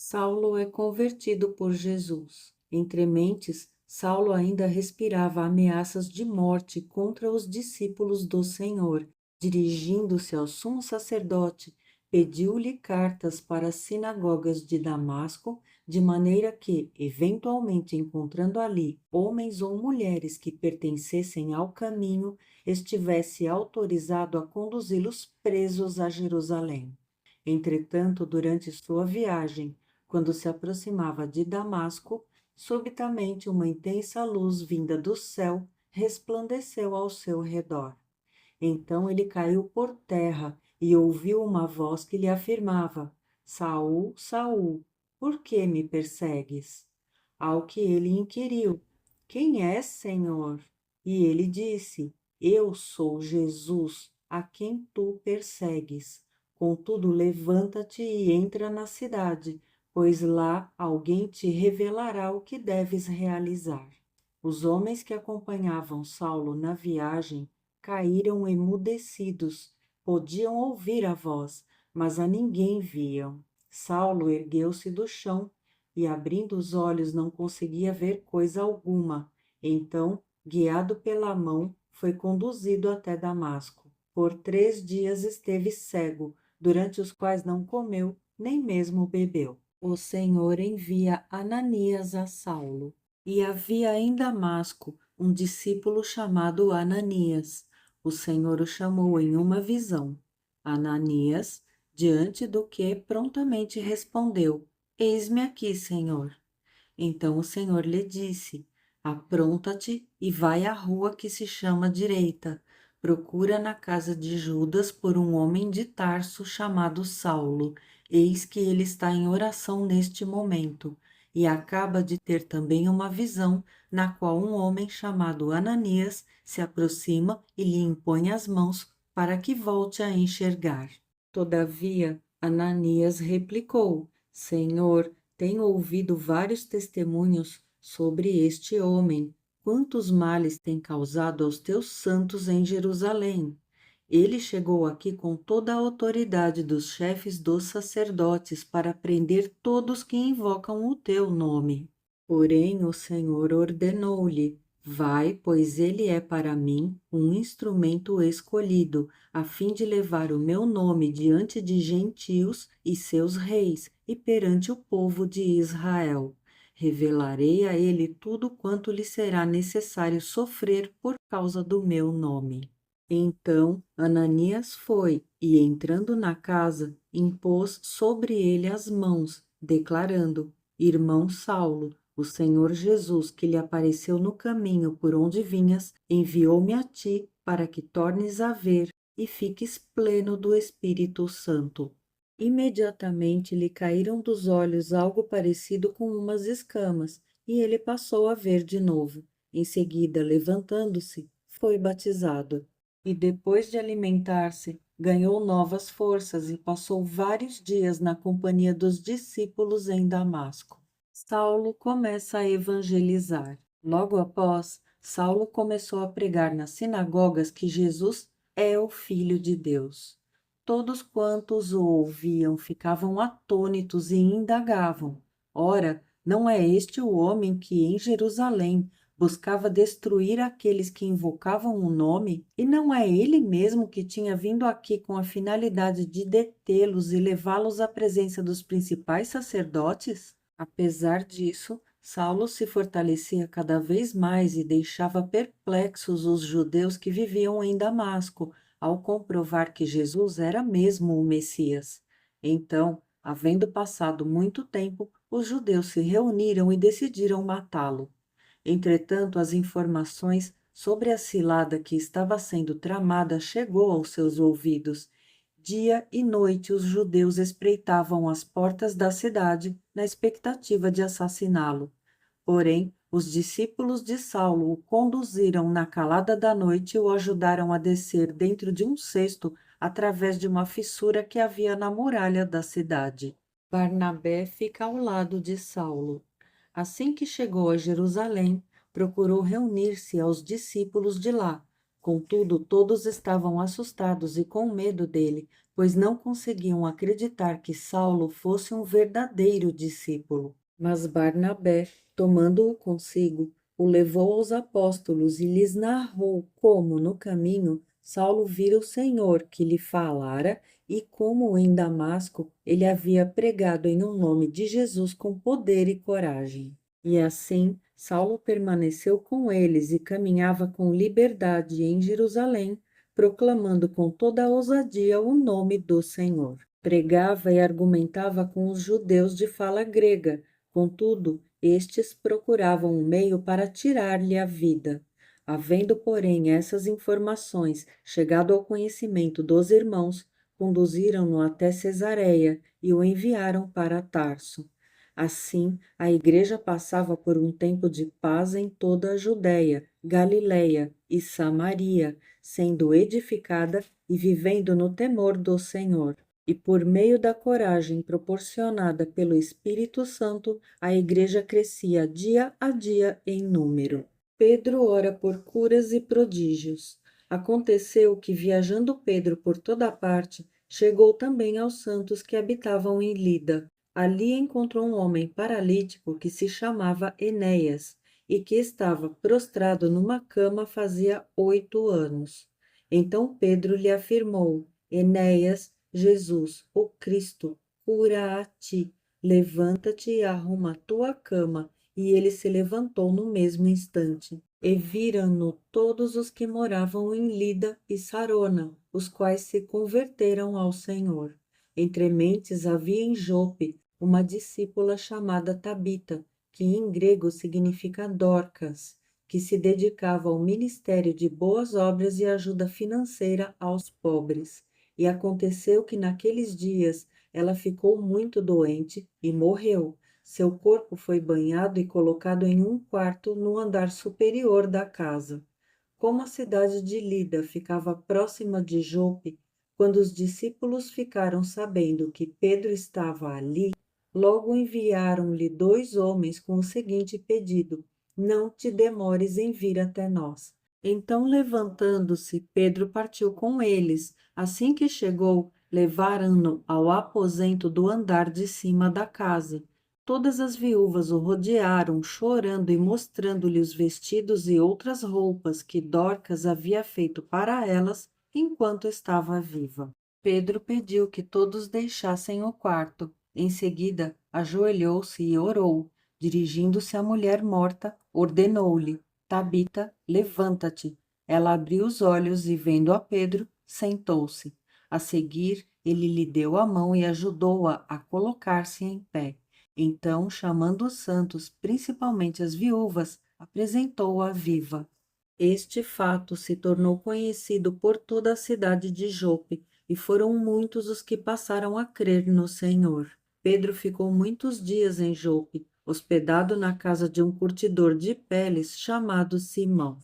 Saulo é convertido por Jesus. Entre mentes, Saulo ainda respirava ameaças de morte contra os discípulos do Senhor. Dirigindo-se ao sumo sacerdote, pediu-lhe cartas para as sinagogas de Damasco, de maneira que, eventualmente encontrando ali homens ou mulheres que pertencessem ao caminho, estivesse autorizado a conduzi-los presos a Jerusalém. Entretanto, durante sua viagem, quando se aproximava de Damasco, subitamente uma intensa luz vinda do céu resplandeceu ao seu redor. Então ele caiu por terra e ouviu uma voz que lhe afirmava: Saul, Saul, por que me persegues? Ao que ele inquiriu: Quem és, Senhor? E ele disse: Eu sou Jesus, a quem tu persegues. Contudo, levanta-te e entra na cidade, pois lá alguém te revelará o que deves realizar. Os homens que acompanhavam Saulo na viagem caíram emudecidos, podiam ouvir a voz, mas a ninguém viam. Saulo ergueu-se do chão e, abrindo os olhos, não conseguia ver coisa alguma. Então, guiado pela mão, foi conduzido até Damasco. Por 3 dias esteve cego, durante os quais não comeu, nem mesmo bebeu. O Senhor envia Ananias a Saulo. E havia em Damasco um discípulo chamado Ananias. O Senhor o chamou em uma visão. Ananias, diante do que prontamente respondeu: Eis-me aqui, Senhor. Então o Senhor lhe disse: Apronta-te e vai à rua que se chama Direita. Procura na casa de Judas por um homem de Tarso chamado Saulo. Eis que ele está em oração neste momento. E acaba de ter também uma visão, na qual um homem chamado Ananias se aproxima e lhe impõe as mãos para que volte a enxergar. Todavia, Ananias replicou: Senhor, tenho ouvido vários testemunhos sobre este homem, quantos males tem causado aos teus santos em Jerusalém. Ele chegou aqui com toda a autoridade dos chefes dos sacerdotes para prender todos que invocam o teu nome. Porém, o Senhor ordenou-lhe: Vai, pois ele é para mim um instrumento escolhido, a fim de levar o meu nome diante de gentios e seus reis e perante o povo de Israel. Revelarei a ele tudo quanto lhe será necessário sofrer por causa do meu nome. Então Ananias foi e, entrando na casa, impôs sobre ele as mãos, declarando: Irmão Saulo, o Senhor Jesus, que lhe apareceu no caminho por onde vinhas, enviou-me a ti para que tornes a ver e fiques pleno do Espírito Santo. Imediatamente lhe caíram dos olhos algo parecido com umas escamas, e ele passou a ver de novo. Em seguida, levantando-se, foi batizado. E depois de alimentar-se, ganhou novas forças e passou vários dias na companhia dos discípulos em Damasco. Saulo começa a evangelizar. Logo após, Saulo começou a pregar nas sinagogas que Jesus é o Filho de Deus. Todos quantos o ouviam ficavam atônitos e indagavam: Ora, não é este o homem que em Jerusalém buscava destruir aqueles que invocavam o nome? E não é ele mesmo que tinha vindo aqui com a finalidade de detê-los e levá-los à presença dos principais sacerdotes? Apesar disso, Saulo se fortalecia cada vez mais e deixava perplexos os judeus que viviam em Damasco, ao comprovar que Jesus era mesmo o Messias. Então, havendo passado muito tempo, os judeus se reuniram e decidiram matá-lo. Entretanto, as informações sobre a cilada que estava sendo tramada chegou aos seus ouvidos. Dia e noite os judeus espreitavam as portas da cidade na expectativa de assassiná-lo. Porém, os discípulos de Saulo o conduziram na calada da noite e o ajudaram a descer dentro de um cesto através de uma fissura que havia na muralha da cidade. Barnabé fica ao lado de Saulo. Assim que chegou a Jerusalém, procurou reunir-se aos discípulos de lá, Contudo, todos estavam assustados e com medo dele, pois não conseguiam acreditar que Saulo fosse um verdadeiro discípulo. Mas Barnabé, tomando-o consigo, o levou aos apóstolos e lhes narrou como, no caminho, Saulo vira o Senhor que lhe falara e como em Damasco ele havia pregado em nome de Jesus com poder e coragem. E assim, Saulo permaneceu com eles e caminhava com liberdade em Jerusalém, proclamando com toda a ousadia o nome do Senhor. Pregava e argumentava com os judeus de fala grega, contudo, estes procuravam um meio para tirar-lhe a vida. Havendo, porém, essas informações chegado ao conhecimento dos irmãos, conduziram-no até Cesareia e o enviaram para Tarso. Assim, a igreja passava por um tempo de paz em toda a Judéia, Galiléia e Samaria, sendo edificada e vivendo no temor do Senhor. E por meio da coragem proporcionada pelo Espírito Santo, a igreja crescia dia a dia em número. Pedro ora por curas e prodígios. Aconteceu que, viajando Pedro por toda parte, chegou também aos santos que habitavam em Lida. Ali encontrou um homem paralítico que se chamava Enéas e que estava prostrado numa cama fazia 8 anos. Então Pedro lhe afirmou: Enéas, Jesus, o Cristo, cura a ti. Levanta-te e arruma a tua cama. E ele se levantou no mesmo instante. E viram-no todos os que moravam em Lida e Sarona, os quais se converteram ao Senhor. Entre mentes havia em Jope uma discípula chamada Tabita, que em grego significa Dorcas, que se dedicava ao ministério de boas obras e ajuda financeira aos pobres. E aconteceu que naqueles dias ela ficou muito doente e morreu. Seu corpo foi banhado e colocado em um quarto no andar superior da casa. Como a cidade de Lida ficava próxima de Jope, quando os discípulos ficaram sabendo que Pedro estava ali, logo enviaram-lhe 2 homens com o seguinte pedido: Não te demores em vir até nós. Então, levantando-se, Pedro partiu com eles. Assim que chegou, levaram-no ao aposento do andar de cima da casa. Todas as viúvas o rodearam, chorando e mostrando-lhe os vestidos e outras roupas que Dorcas havia feito para elas enquanto estava viva. Pedro pediu que todos deixassem o quarto. Em seguida, ajoelhou-se e orou. Dirigindo-se à mulher morta, ordenou-lhe: Tabita, levanta-te. Ela abriu os olhos e, vendo a Pedro, sentou-se. A seguir, ele lhe deu a mão e ajudou-a a colocar-se em pé. Então, chamando os santos, principalmente as viúvas, apresentou-a viva. Este fato se tornou conhecido por toda a cidade de Jope, e foram muitos os que passaram a crer no Senhor. Pedro ficou muitos dias em Jope, hospedado na casa de um curtidor de peles chamado Simão.